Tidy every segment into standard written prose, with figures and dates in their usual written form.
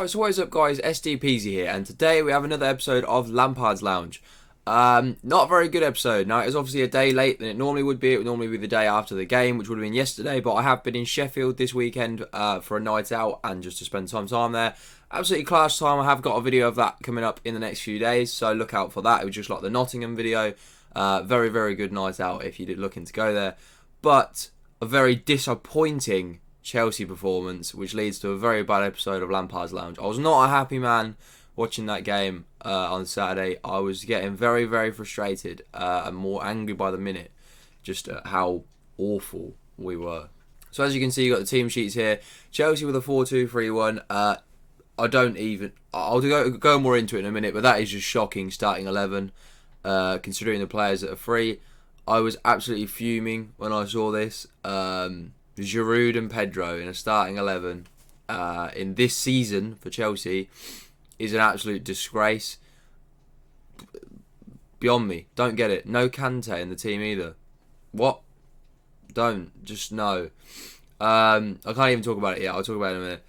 So what is up, guys? SDPeasy here, and today we have another episode of Lampard's Lounge. Not a very good episode. Now, it is obviously a day late than it normally would be. It would normally be the day after the game, which would have been yesterday, but I have been in Sheffield this weekend for a night out and just to spend some time there. Absolutely class time. I have got a video of that coming up in the next few days, so look out for that. It was just like the Nottingham video. Very, very good night out if you're looking to go there. But a very disappointing Chelsea performance, which leads to a very bad episode of Lampard's Lounge. I was not a happy man watching that game on Saturday. I was getting very, very frustrated and more angry by the minute, just at how awful we were. So as you can see, you got the team sheets here. Chelsea with a 4-2-3-1. I'll go more into it in a minute, but that is just shocking starting 11, considering the players that are free. I was absolutely fuming when I saw this. Giroud and Pedro in a starting 11 in this season for Chelsea is an absolute disgrace. Beyond me. Don't get it. No Kante in the team either. What? Don't. Just no. I can't even talk about it yet. I'll talk about it in a minute.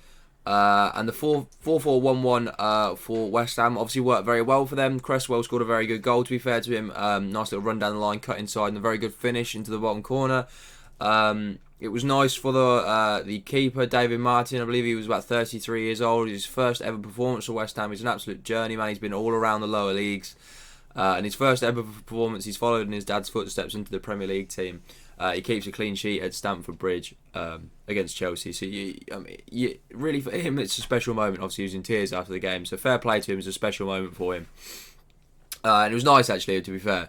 And the 4-4-1-1 for West Ham obviously worked very well for them. Cresswell scored a very good goal, to be fair to him. Nice little run down the line, cut inside, and a very good finish into the bottom corner. It was nice for the keeper, David Martin. I believe he was about 33 years old. His first ever performance for West Ham. He's an absolute journeyman. He's been all around the lower leagues. And his first ever performance, he's followed in his dad's footsteps into the Premier League team. He keeps a clean sheet at Stamford Bridge against Chelsea. So, really, for him, it's a special moment. Obviously, he was in tears after the game. So, fair play to him. It's a special moment for him. And it was nice, actually, to be fair.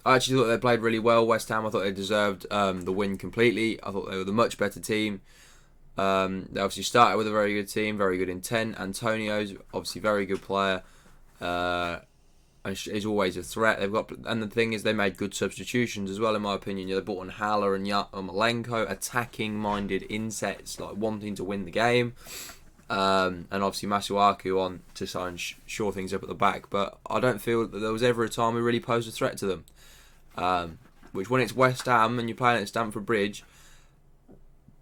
I actually thought they played really well, West Ham. I thought they deserved the win completely. I thought they were the much better team. They obviously started with a very good team, very good intent. Antonio's obviously a very good player. And is always a threat. And the thing is, they made good substitutions as well, in my opinion. They brought on Haller and Yarmolenko, attacking-minded insets, like wanting to win the game. And obviously Masuaku on to try and shore things up at the back. But I don't feel that there was ever a time we really posed a threat to them. Which, when it's West Ham and you're playing at Stamford Bridge,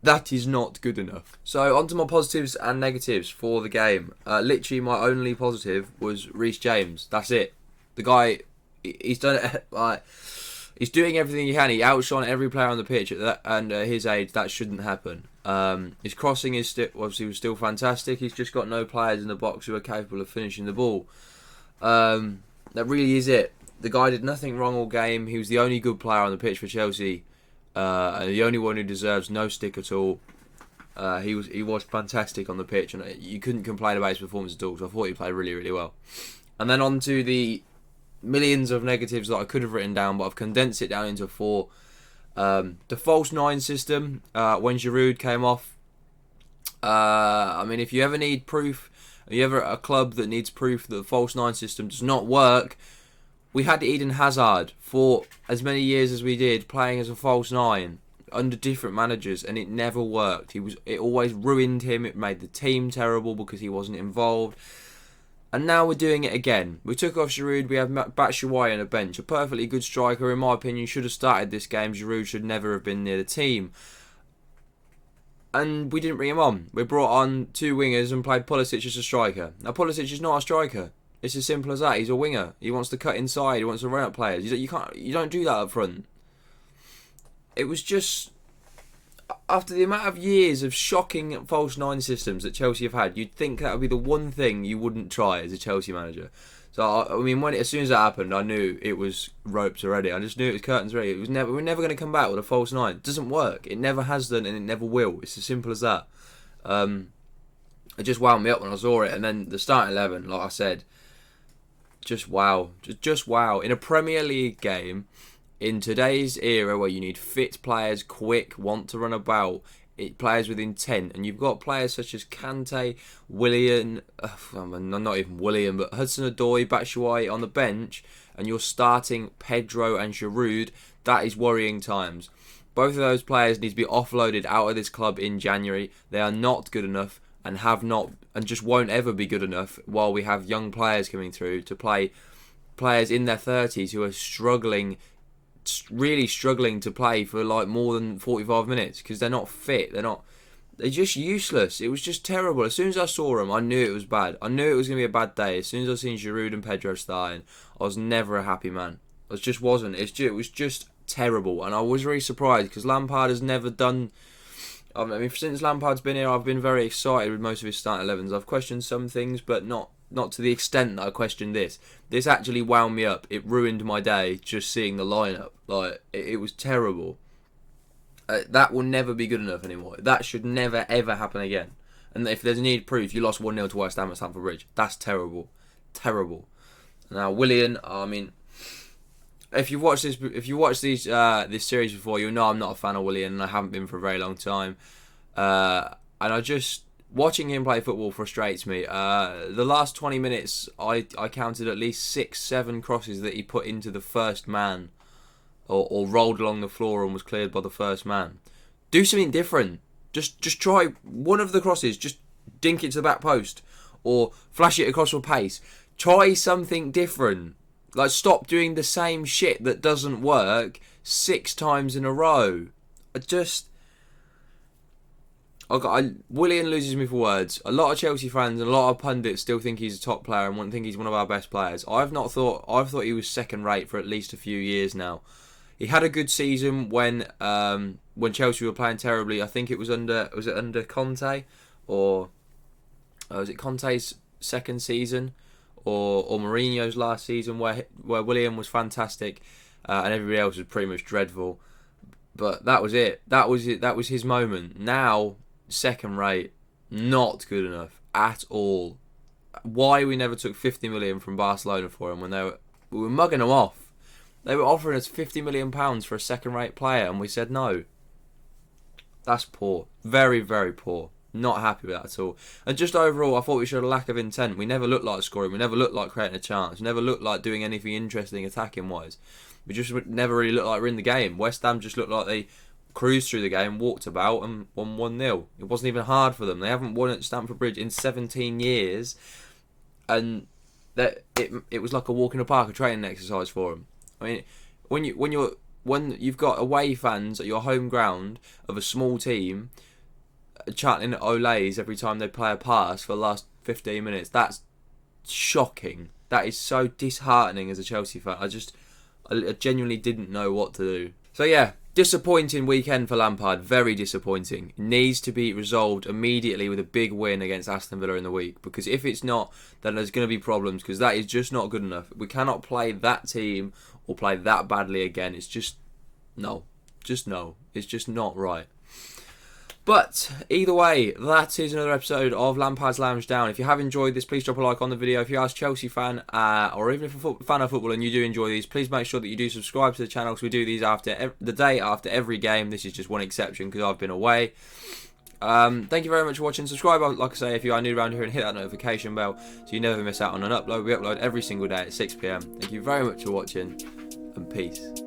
that is not good enough. So, on to my positives and negatives for the game. Literally, my only positive was Reece James. That's it. The guy, he's done it, like, he's doing everything he can. He outshone every player on the pitch, and at his age, that shouldn't happen. His crossing is obviously was still fantastic. He's just got no players in the box who are capable of finishing the ball. That really is it. The guy did nothing wrong all game. He was the only good player on the pitch for Chelsea, and the only one who deserves no stick at all. He was fantastic on the pitch, and you couldn't complain about his performance at all. So I thought he played really, really well. And then on to the millions of negatives that I could have written down, but I've condensed it down into 4. The false 9 system, when Giroud came off. I mean, if you ever need proof, if you ever at a club that needs proof that the false 9 system does not work, we had Eden Hazard for as many years as we did, playing as a false 9 under different managers, and it never worked. It always ruined him. It made the team terrible because he wasn't involved. And now we're doing it again. We took off Giroud. We have Batshuayi on a bench. A perfectly good striker, in my opinion, should have started this game. Giroud should never have been near the team. And we didn't bring him on. We brought on 2 wingers and played Pulisic as a striker. Now, Pulisic is not a striker. It's as simple as that. He's a winger. He wants to cut inside. He wants to run at players. You don't do that up front. It was just, after the amount of years of shocking false 9 systems that Chelsea have had, you'd think that would be the one thing you wouldn't try as a Chelsea manager. So I mean, as soon as that happened, I knew it was ropes already. I just knew it was curtains ready. We're never going to come back with a false 9. It doesn't work. It never has done, and it never will. It's as simple as that. It just wound me up when I saw it, and then the starting 11, like I said. Just wow. Just wow. In a Premier League game, in today's era where you need fit players, quick, want to run about, players with intent, and you've got players such as Kante, not even William, but Hudson-Odoi, Batshuayi on the bench, and you're starting Pedro and Giroud, that is worrying times. Both of those players need to be offloaded out of this club in January. They are not good enough, and have not, and just won't ever be good enough while we have young players coming through to play, players in their 30s who are really struggling to play for like more than 45 minutes because they're not fit. They're just useless. It was just terrible. As soon as I saw them, I knew it was bad. I knew it was going to be a bad day. As soon as I seen Giroud and Pedro starting, I was never a happy man. I just wasn't. It was just terrible. And I was really surprised because Lampard has never done... I mean, since Lampard's been here, I've been very excited with most of his starting 11s. I've questioned some things, but not to the extent that I questioned this. This actually wound me up. It ruined my day just seeing the lineup. Like, it was terrible. That will never be good enough anymore. That should never, ever happen again. And if there's need proof, you lost 1-0 to West Ham at Stamford Bridge. That's terrible. Terrible. Now, Willian, I mean... If you watch this series before, you'll know I'm not a fan of Willian, and I haven't been for a very long time. And I just watching him play football frustrates me. The last 20 minutes, I counted at least 6-7 crosses that he put into the first man, or rolled along the floor and was cleared by the first man. Do something different. Just try one of the crosses. Just dink it to the back post, or flash it across with pace. Try something different. Like, stop doing the same shit that doesn't work 6 times in a row. Willian loses me for words. A lot of Chelsea fans and a lot of pundits still think he's a top player and think he's one of our best players. I've thought he was second rate for at least a few years now. He had a good season when Chelsea were playing terribly. I think it was under Conte, or was it Conte's second season? Or Mourinho's last season, where Willian was fantastic, and everybody else was pretty much dreadful. But that was it. That was his moment. Now, second rate, not good enough at all. Why we never took 50 million from Barcelona for him when we were mugging him off? They were offering us £50 million for a second rate player, and we said no. That's poor. Very, very poor. Not happy with that at all. And just overall, I thought we showed a lack of intent. We never looked like scoring. We never looked like creating a chance. We never looked like doing anything interesting attacking-wise. We just never really looked like we're in the game. West Ham just looked like they cruised through the game, walked about, and won 1-0. It wasn't even hard for them. They haven't won at Stamford Bridge in 17 years. And it was like a walk in the park, a training exercise for them. I mean, when you've got away fans at your home ground of a small team chanting Olays every time they play a pass for the last 15 minutes, that's shocking. That is so disheartening as a Chelsea fan. I genuinely didn't know what to do. So yeah, disappointing weekend for Lampard. Very disappointing. It needs to be resolved immediately with a big win against Aston Villa in the week, because if it's not, then there's going to be problems, because that is just not good enough. We cannot play that team or play that badly again. It's just no. It's just not right. But either way, that is another episode of Lampard's Lounge Down. If you have enjoyed this, please drop a like on the video. If you are a Chelsea fan, or even if you're a fan of football and you do enjoy these, please make sure that you do subscribe to the channel, because we do these the day after every game. This is just one exception because I've been away. Thank you very much for watching. Subscribe, like I say, if you are new around here, and hit that notification bell so you never miss out on an upload. We upload every single day at 6 PM. Thank you very much for watching, and peace.